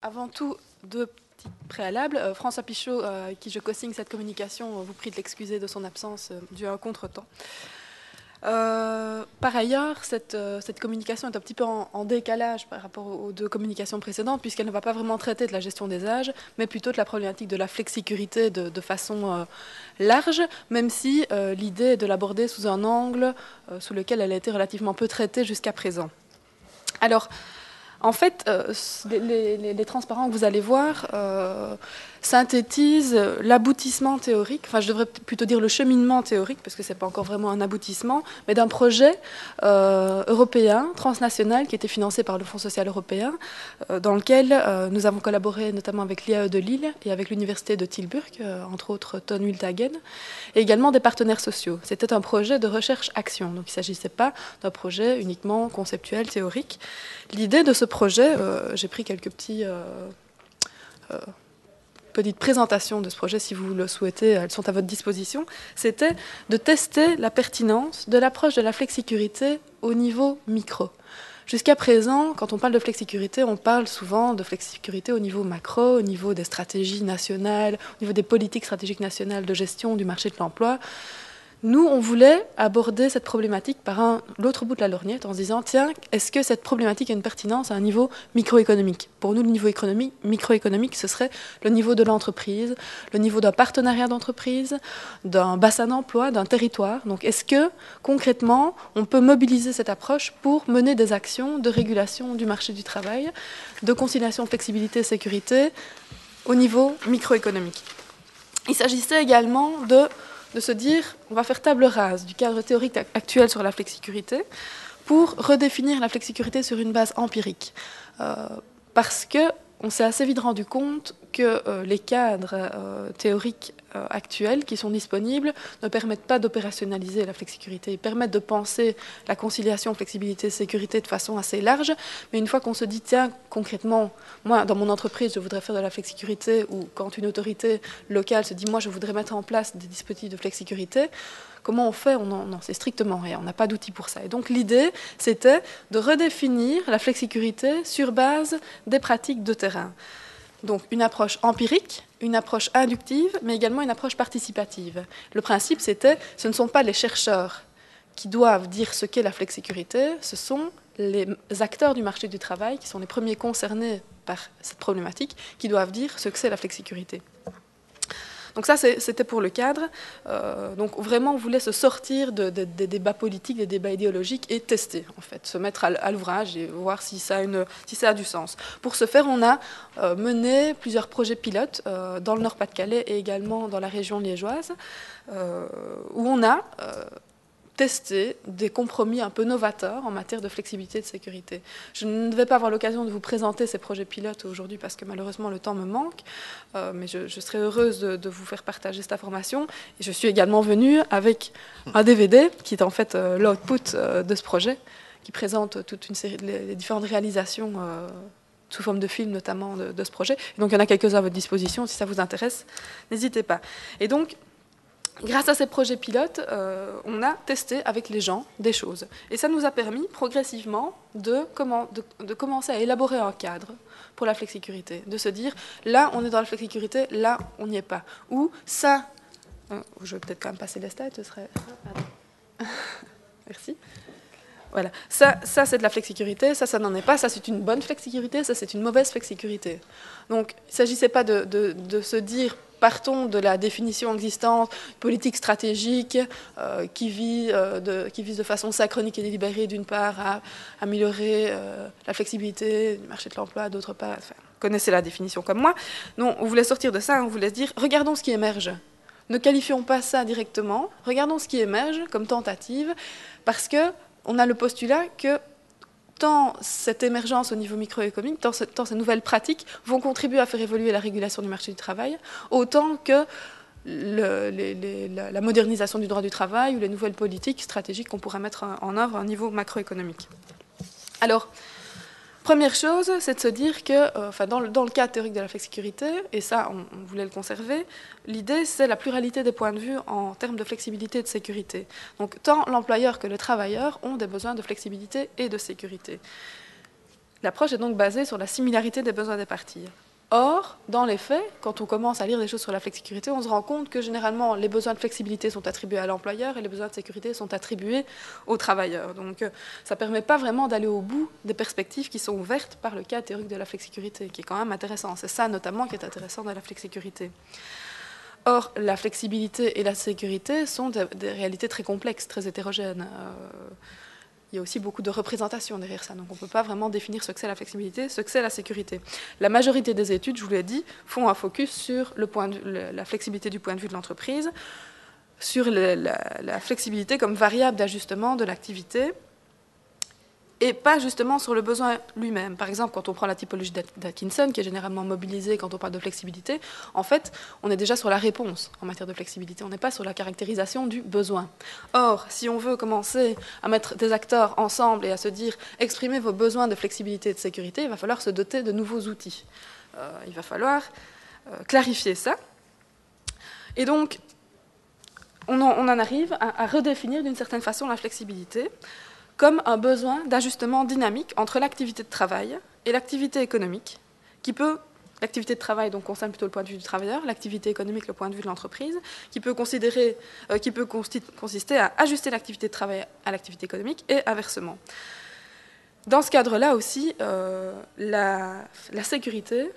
Avant tout, deux petits préalables. François Pichot, avec qui je co-signe cette communication, vous prie de l'excuser de son absence dû à un contretemps. Par ailleurs, cette communication est un petit peu en décalage par rapport aux deux communications précédentes, puisqu'elle ne va pas vraiment traiter de la gestion des âges, mais plutôt de la problématique de la flexicurité de façon large, même si l'idée est de l'aborder sous un angle sous lequel elle a été relativement peu traitée jusqu'à présent. Alors, en fait, les transparents que vous allez voir synthétisent l'aboutissement théorique, enfin je devrais plutôt dire le cheminement théorique, parce que ce n'est pas encore vraiment un aboutissement, mais d'un projet européen, transnational, qui était financé par le Fonds social européen, dans lequel nous avons collaboré notamment avec l'IAE de Lille et avec l'université de Tilburg, entre autres Ton Wilthagen, et également des partenaires sociaux. C'était un projet de recherche-action, donc il ne s'agissait pas d'un projet uniquement conceptuel, théorique. L'idée de ce projet, j'ai pris quelques petites présentations de ce projet, si vous le souhaitez, elles sont à votre disposition, c'était de tester la pertinence de l'approche de la flexicurité au niveau micro. Jusqu'à présent, quand on parle de flexicurité, on parle souvent de flexicurité au niveau macro, au niveau des stratégies nationales, au niveau des politiques stratégiques nationales de gestion du marché de l'emploi. Nous, on voulait aborder cette problématique par l'autre bout de la lorgnette en se disant, tiens, est-ce que cette problématique a une pertinence à un niveau microéconomique? Pour nous, le niveau microéconomique, ce serait le niveau de l'entreprise, le niveau d'un partenariat d'entreprise, d'un bassin d'emploi, d'un territoire. Donc, est-ce que, concrètement, on peut mobiliser cette approche pour mener des actions de régulation du marché du travail, de conciliation flexibilité et sécurité au niveau microéconomique? Il s'agissait également de se dire, on va faire table rase du cadre théorique actuel sur la flexicurité pour redéfinir la flexicurité sur une base empirique. Parce qu'on s'est assez vite rendu compte que les cadres théoriques actuels qui sont disponibles ne permettent pas d'opérationnaliser la flexicurité. Ils permettent de penser la conciliation flexibilité-sécurité de façon assez large, mais une fois qu'on se dit, tiens, concrètement, moi, dans mon entreprise, je voudrais faire de la flexicurité, ou quand une autorité locale se dit, moi, je voudrais mettre en place des dispositifs de flexicurité, comment on fait? On n'en sait strictement rien, on n'a pas d'outils pour ça. Et donc l'idée, c'était de redéfinir la flexicurité sur base des pratiques de terrain. Donc une approche empirique, une approche inductive, mais également une approche participative. Le principe, c'était, ce ne sont pas les chercheurs qui doivent dire ce qu'est la flexicurité, ce sont les acteurs du marché du travail, qui sont les premiers concernés par cette problématique, qui doivent dire ce que c'est la flexicurité. Donc ça, c'était pour le cadre. Donc vraiment, on voulait se sortir des débats politiques, des débats idéologiques et tester, en fait, se mettre à l'ouvrage et voir si ça a du sens. Pour ce faire, on a mené plusieurs projets pilotes dans le Nord-Pas-de-Calais et également dans la région liégeoise, où on a tester des compromis un peu novateurs en matière de flexibilité et de sécurité. Je ne vais pas avoir l'occasion de vous présenter ces projets pilotes aujourd'hui parce que malheureusement le temps me manque, mais je serai heureuse de vous faire partager cette information. Et je suis également venue avec un DVD qui est en fait l'output de ce projet, qui présente toute une série les différentes réalisations sous forme de film notamment de ce projet. Et donc il y en a quelques-uns à votre disposition, si ça vous intéresse, n'hésitez pas. Et donc, grâce à ces projets pilotes, on a testé avec les gens des choses. Et ça nous a permis progressivement de commencer à élaborer un cadre pour la flexicurité. De se dire, là, on est dans la flexicurité, là, on n'y est pas. Ou ça... je vais peut-être quand même passer les slides, ce serait... Merci. Voilà. Ça c'est de la flexicurité, ça n'en est pas. Ça, c'est une bonne flexicurité, ça, c'est une mauvaise flexicurité. Donc, il ne s'agissait pas de se dire... Partons de la définition existante, politique stratégique, qui vise de façon synchronique et délibérée, d'une part, à améliorer la flexibilité du marché de l'emploi, d'autre part, enfin, vous connaissez la définition comme moi. Non, on voulait sortir de ça, on voulait se dire, regardons ce qui émerge. Ne qualifions pas ça directement, regardons ce qui émerge comme tentative, parce qu'on a le postulat que tant cette émergence au niveau microéconomique, tant ces nouvelles pratiques vont contribuer à faire évoluer la régulation du marché du travail, autant que la modernisation du droit du travail ou les nouvelles politiques stratégiques qu'on pourra mettre en œuvre à un niveau macroéconomique. Alors, première chose, c'est de se dire que, dans le cadre théorique de la flexicurité, et ça, on voulait le conserver, l'idée, c'est la pluralité des points de vue en termes de flexibilité et de sécurité. Donc, tant l'employeur que le travailleur ont des besoins de flexibilité et de sécurité. L'approche est donc basée sur la similarité des besoins des parties. Or, dans les faits, quand on commence à lire des choses sur la flexisécurité, on se rend compte que généralement les besoins de flexibilité sont attribués à l'employeur et les besoins de sécurité sont attribués aux travailleurs. Donc ça ne permet pas vraiment d'aller au bout des perspectives qui sont ouvertes par le cas théorique de la flexisécurité, qui est quand même intéressant. C'est ça notamment qui est intéressant dans la flexisécurité. Or, la flexibilité et la sécurité sont des réalités très complexes, très hétérogènes. Il y a aussi beaucoup de représentations derrière ça, donc on ne peut pas vraiment définir ce que c'est la flexibilité, ce que c'est la sécurité. La majorité des études, je vous l'ai dit, font un focus sur la flexibilité du point de vue de l'entreprise, sur la flexibilité comme variable d'ajustement de l'activité, et pas justement sur le besoin lui-même. Par exemple, quand on prend la typologie d'Atkinson, qui est généralement mobilisée quand on parle de flexibilité, en fait, on est déjà sur la réponse en matière de flexibilité, on n'est pas sur la caractérisation du besoin. Or, si on veut commencer à mettre des acteurs ensemble et à se dire « exprimez vos besoins de flexibilité et de sécurité », il va falloir se doter de nouveaux outils. Il va falloir clarifier ça. Et donc, on en arrive à redéfinir d'une certaine façon la flexibilité comme un besoin d'ajustement dynamique entre l'activité de travail et l'activité économique, qui peut, l'activité de travail donc concerne plutôt le point de vue du travailleur, l'activité économique le point de vue de l'entreprise, qui peut consister à ajuster l'activité de travail à l'activité économique et inversement. Dans ce cadre-là aussi, la sécurité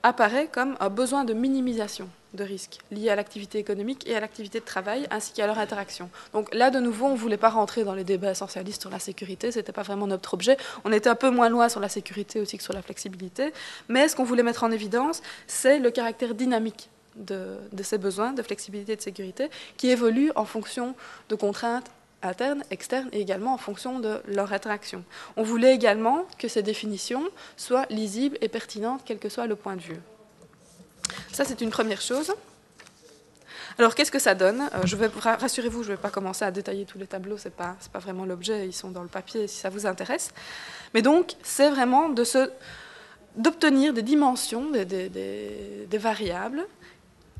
apparaît comme un besoin de minimisation de risques liés à l'activité économique et à l'activité de travail, ainsi qu'à leur interaction. Donc là, de nouveau, on ne voulait pas rentrer dans les débats essentialistes sur la sécurité, ce n'était pas vraiment notre objet. On était un peu moins loin sur la sécurité aussi que sur la flexibilité, mais ce qu'on voulait mettre en évidence, c'est le caractère dynamique de ces besoins de flexibilité et de sécurité, qui évoluent en fonction de contraintes internes, externes, et également en fonction de leur interaction. On voulait également que ces définitions soient lisibles et pertinentes, quel que soit le point de vue. Ça, c'est une première chose. Alors, qu'est-ce que ça donne ? Rassurez-vous, je ne vais pas commencer à détailler tous les tableaux, ce n'est pas vraiment l'objet, ils sont dans le papier si ça vous intéresse. Mais donc, c'est vraiment d'obtenir des dimensions, des variables,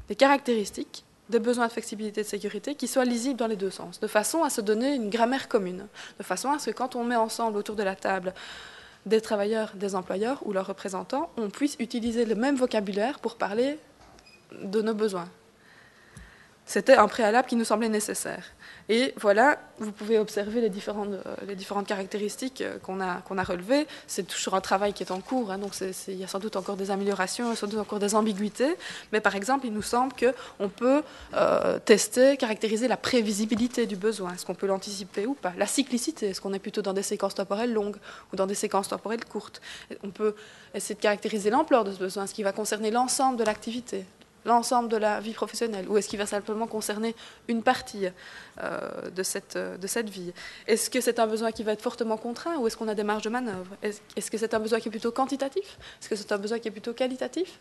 des caractéristiques des besoins de flexibilité et de sécurité qui soient lisibles dans les deux sens, de façon à se donner une grammaire commune, de façon à ce que quand on met ensemble autour de la table des travailleurs, des employeurs ou leurs représentants, on puisse utiliser le même vocabulaire pour parler de nos besoins. C'était un préalable qui nous semblait nécessaire. Et voilà, vous pouvez observer les différentes caractéristiques qu'on a relevées. C'est toujours un travail qui est en cours, donc il y a sans doute encore des améliorations, sans doute encore des ambiguïtés. Mais par exemple, il nous semble qu'on peut tester, caractériser la prévisibilité du besoin. Est-ce qu'on peut l'anticiper ou pas ? La cyclicité, est-ce qu'on est plutôt dans des séquences temporelles longues ou dans des séquences temporelles courtes ? On peut essayer de caractériser l'ampleur de ce besoin, ce qui va concerner l'ensemble de l'activité, l'ensemble de la vie professionnelle, ou est-ce qu'il va simplement concerner une partie de cette vie ? Est-ce que c'est un besoin qui va être fortement contraint, ou est-ce qu'on a des marges de manœuvre ? Est-ce que c'est un besoin qui est plutôt quantitatif ? Est-ce que c'est un besoin qui est plutôt qualitatif ?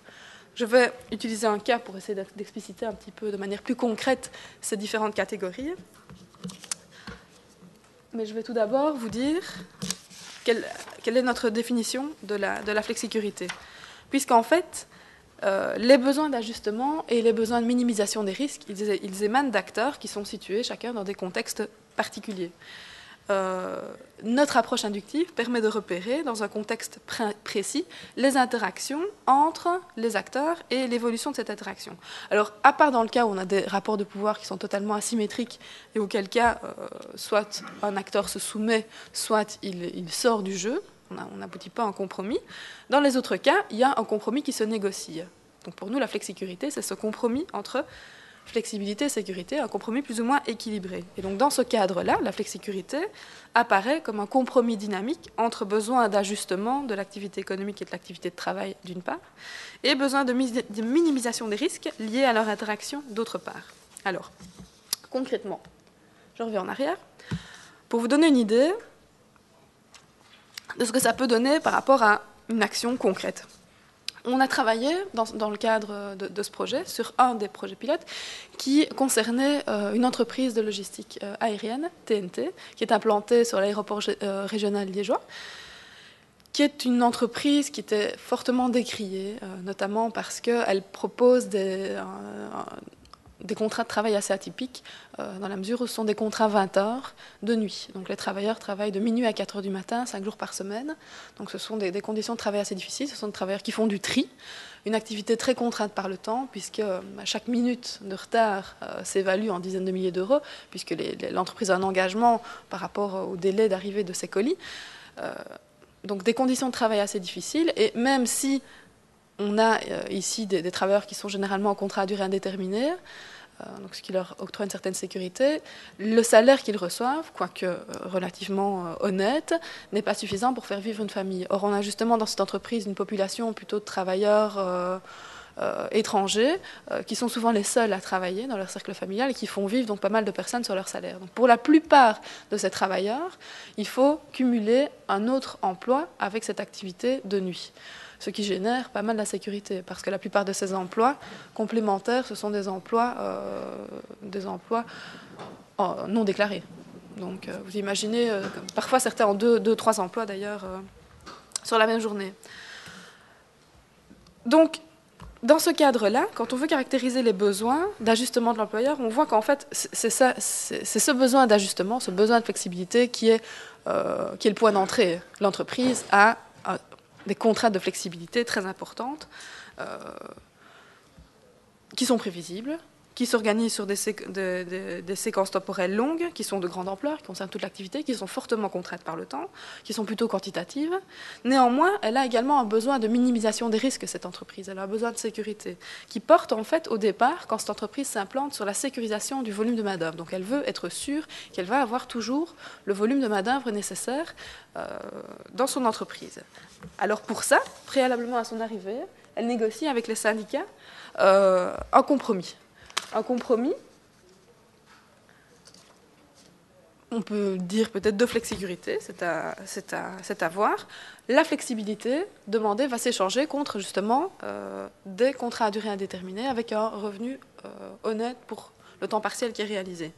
Je vais utiliser un cas pour essayer d'expliciter un petit peu de manière plus concrète ces différentes catégories. Mais je vais tout d'abord vous dire quelle est notre définition de la flexisécurité. Puisqu'en fait, les besoins d'ajustement et les besoins de minimisation des risques, ils émanent d'acteurs qui sont situés chacun dans des contextes particuliers. Notre approche inductive permet de repérer, dans un contexte précis, les interactions entre les acteurs et l'évolution de cette interaction. Alors, à part dans le cas où on a des rapports de pouvoir qui sont totalement asymétriques, et auquel cas, soit un acteur se soumet, soit il sort du jeu, on n'aboutit pas à un compromis. Dans les autres cas, il y a un compromis qui se négocie. Donc pour nous, la flexisécurité, c'est ce compromis entre flexibilité et sécurité, un compromis plus ou moins équilibré. Et donc dans ce cadre-là, la flexisécurité apparaît comme un compromis dynamique entre besoin d'ajustement de l'activité économique et de l'activité de travail d'une part, et besoin de minimisation des risques liés à leur interaction d'autre part. Alors, concrètement, je reviens en arrière. Pour vous donner une idée de ce que ça peut donner par rapport à une action concrète. On a travaillé dans le cadre de ce projet sur un des projets pilotes qui concernait une entreprise de logistique aérienne, TNT, qui est implantée sur l'aéroport régional liégeois, qui est une entreprise qui était fortement décriée, notamment parce qu'elle propose des contrats de travail assez atypiques, dans la mesure où ce sont des contrats 20 heures de nuit. Donc les travailleurs travaillent de minuit à 4 heures du matin, 5 jours par semaine. Donc ce sont des conditions de travail assez difficiles. Ce sont des travailleurs qui font du tri, une activité très contrainte par le temps, puisque chaque minute de retard s'évalue en dizaines de milliers d'euros, puisque l'entreprise a un engagement par rapport au délai d'arrivée de ses colis. Donc des conditions de travail assez difficiles, et même si on a ici des travailleurs qui sont généralement en contrat à durée indéterminée, donc ce qui leur octroie une certaine sécurité, le salaire qu'ils reçoivent, quoique relativement honnête, n'est pas suffisant pour faire vivre une famille. Or, on a justement dans cette entreprise une population plutôt de travailleurs étrangers, qui sont souvent les seuls à travailler dans leur cercle familial et qui font vivre donc pas mal de personnes sur leur salaire. Donc, pour la plupart de ces travailleurs, il faut cumuler un autre emploi avec cette activité de nuit, ce qui génère pas mal d'insécurité, parce que la plupart de ces emplois complémentaires, ce sont des emplois non déclarés. Donc vous imaginez, parfois certains ont deux, trois emplois d'ailleurs sur la même journée. Donc, dans ce cadre-là, quand on veut caractériser les besoins d'ajustement de l'employeur, on voit qu'en fait, c'est ce besoin d'ajustement, ce besoin de flexibilité qui est le point d'entrée. L'entreprise a des contraintes de flexibilité très importantes, qui sont prévisibles, qui s'organisent sur des séquences temporelles longues, qui sont de grande ampleur, qui concernent toute l'activité, qui sont fortement contraintes par le temps, qui sont plutôt quantitatives. Néanmoins, elle a également un besoin de minimisation des risques, cette entreprise. Elle a un besoin de sécurité, qui porte en fait au départ, quand cette entreprise s'implante, sur la sécurisation du volume de main-d'œuvre. Donc elle veut être sûre qu'elle va avoir toujours le volume de main-d'œuvre nécessaire dans son entreprise. Alors pour ça, préalablement à son arrivée, elle négocie avec les syndicats un compromis. Un compromis, on peut dire peut-être de flexicurité, c'est à voir. La flexibilité demandée va s'échanger contre justement des contrats à durée indéterminée avec un revenu honnête pour le temps partiel qui est réalisé.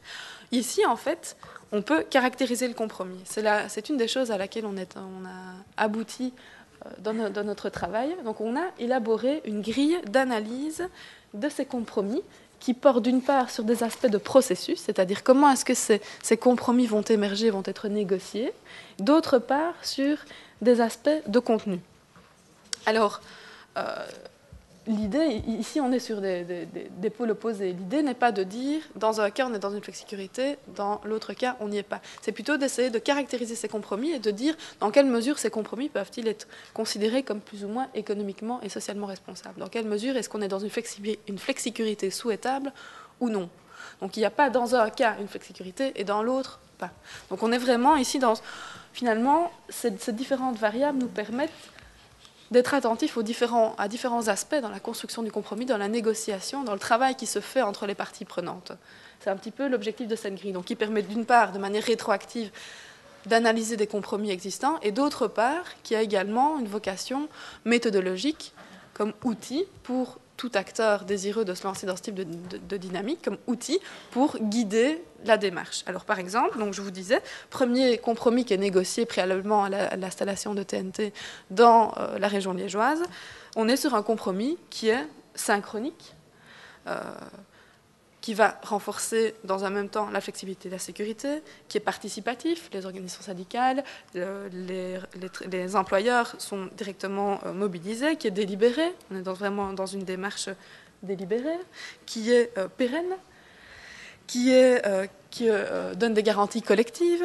Ici, en fait, on peut caractériser le compromis. C'est une des choses à laquelle on a abouti dans notre travail. Donc on a élaboré une grille d'analyse de ces compromis qui porte d'une part sur des aspects de processus, c'est-à-dire comment est-ce que ces compromis vont émerger, vont être négociés, d'autre part sur des aspects de contenu. Alors, l'idée, ici on est sur des pôles opposés, l'idée n'est pas de dire dans un cas on est dans une flexicurité, dans l'autre cas on n'y est pas. C'est plutôt d'essayer de caractériser ces compromis et de dire dans quelle mesure ces compromis peuvent-ils être considérés comme plus ou moins économiquement et socialement responsables. Dans quelle mesure est-ce qu'on est dans une flexicurité souhaitable ou non. Donc il n'y a pas dans un cas une flexicurité et dans l'autre pas. Donc on est vraiment ici dans... Finalement, ces différentes variables nous permettent d'être attentif à différents aspects dans la construction du compromis, dans la négociation, dans le travail qui se fait entre les parties prenantes. C'est un petit peu l'objectif de cette grille, donc qui permet d'une part, de manière rétroactive, d'analyser des compromis existants, et d'autre part, qui a également une vocation méthodologique comme outil pour tout acteur désireux de se lancer dans ce type de dynamique, comme outil pour guider la démarche. Alors par exemple, donc je vous disais, premier compromis qui est négocié préalablement à l'installation de TNT dans la région liégeoise, on est sur un compromis qui est synchronique, qui va renforcer dans un même temps la flexibilité et la sécurité, qui est participatif, les organisations syndicales, les employeurs sont directement mobilisés, qui est délibéré, on est vraiment dans une démarche délibérée, qui est pérenne, qui donne des garanties collectives,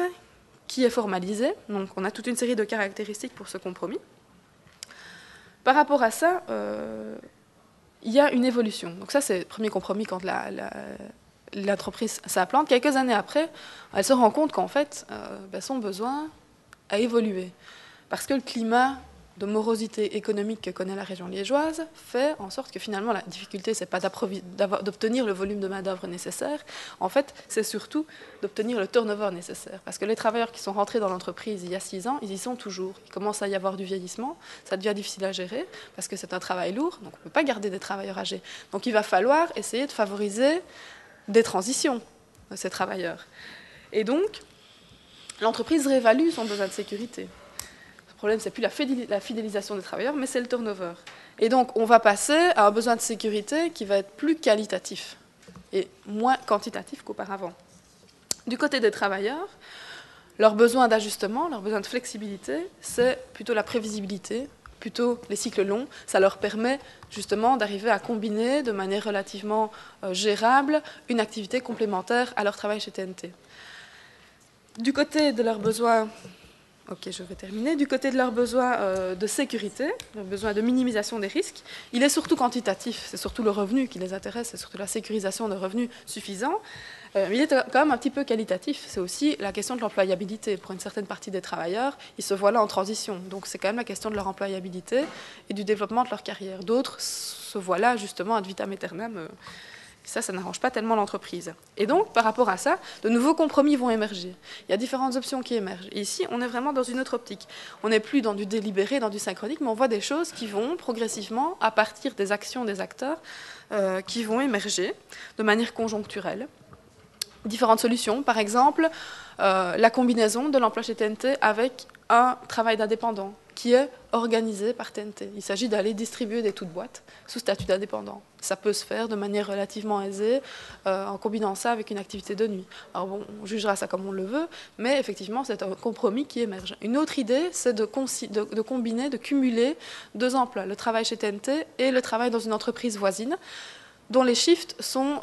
qui est formalisé. Donc on a toute une série de caractéristiques pour ce compromis. Par rapport à ça, il y a une évolution. Donc ça, c'est le premier compromis quand l'entreprise s'implante. Quelques années après, elle se rend compte qu'en fait, son besoin a évolué. Parce que le climat de morosité économique que connaît la région liégeoise fait en sorte que finalement, la difficulté, ce n'est pas d'obtenir le volume de main-d'œuvre nécessaire. En fait, c'est surtout d'obtenir le turnover nécessaire. Parce que les travailleurs qui sont rentrés dans l'entreprise il y a 6 ans, ils y sont toujours. Il commence à y avoir du vieillissement, ça devient difficile à gérer, parce que c'est un travail lourd, donc on ne peut pas garder des travailleurs âgés. Donc il va falloir essayer de favoriser des transitions de ces travailleurs. Et donc, l'entreprise réévalue son besoin de sécurité. Le problème, ce n'est plus la fidélisation des travailleurs, mais c'est le turnover. Et donc, on va passer à un besoin de sécurité qui va être plus qualitatif. et moins quantitatif qu'auparavant. Du côté des travailleurs, leurs besoins d'ajustement, leurs besoins de flexibilité, c'est plutôt la prévisibilité, plutôt les cycles longs. Ça leur permet justement d'arriver à combiner de manière relativement gérable une activité complémentaire à leur travail chez TNT. Du côté de leurs besoins, je vais terminer. Du côté de leurs besoins de sécurité, leurs besoins de minimisation des risques, il est surtout quantitatif, c'est surtout le revenu qui les intéresse, c'est surtout la sécurisation de revenus suffisants. Il est quand même un petit peu qualitatif, c'est aussi la question de l'employabilité. Pour une certaine partie des travailleurs, ils se voient là en transition, donc c'est quand même la question de leur employabilité et du développement de leur carrière. D'autres se voient là justement ad vitam aeternam. Ça n'arrange pas tellement l'entreprise. Et donc, par rapport à ça, de nouveaux compromis vont émerger. Il y a différentes options qui émergent. Et ici, on est vraiment dans une autre optique. On n'est plus dans du délibéré, dans du synchronique, mais on voit des choses qui vont progressivement, à partir des actions des acteurs, qui vont émerger de manière conjoncturelle. Différentes solutions, par exemple, la combinaison de l'emploi chez TNT avec un travail d'indépendant qui est organisé par TNT. Il s'agit d'aller distribuer des toutes boîtes sous statut d'indépendant. Ça peut se faire de manière relativement aisée en combinant ça avec une activité de nuit. Alors bon, on jugera ça comme on le veut, mais effectivement, c'est un compromis qui émerge. Une autre idée, c'est de combiner, de cumuler deux emplois, le travail chez TNT et le travail dans une entreprise voisine, dont les shifts sont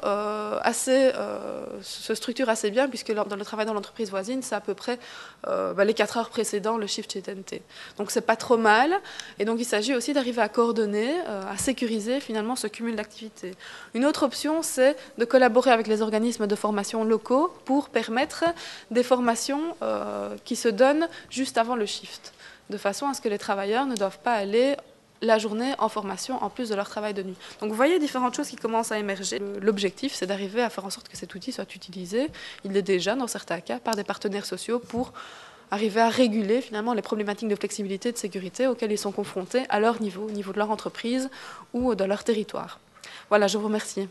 se structurent assez bien, puisque dans le travail dans l'entreprise voisine, c'est à peu près les 4 heures précédant le shift chez TNT. Donc c'est pas trop mal, et donc il s'agit aussi d'arriver à coordonner, à sécuriser finalement ce cumul d'activités. Une autre option, c'est de collaborer avec les organismes de formation locaux pour permettre des formations qui se donnent juste avant le shift, de façon à ce que les travailleurs ne doivent pas aller la journée en formation en plus de leur travail de nuit. Donc vous voyez différentes choses qui commencent à émerger. L'objectif, c'est d'arriver à faire en sorte que cet outil soit utilisé, il l'est déjà dans certains cas, par des partenaires sociaux pour arriver à réguler finalement les problématiques de flexibilité et de sécurité auxquelles ils sont confrontés à leur niveau, au niveau de leur entreprise ou de leur territoire. Voilà, je vous remercie.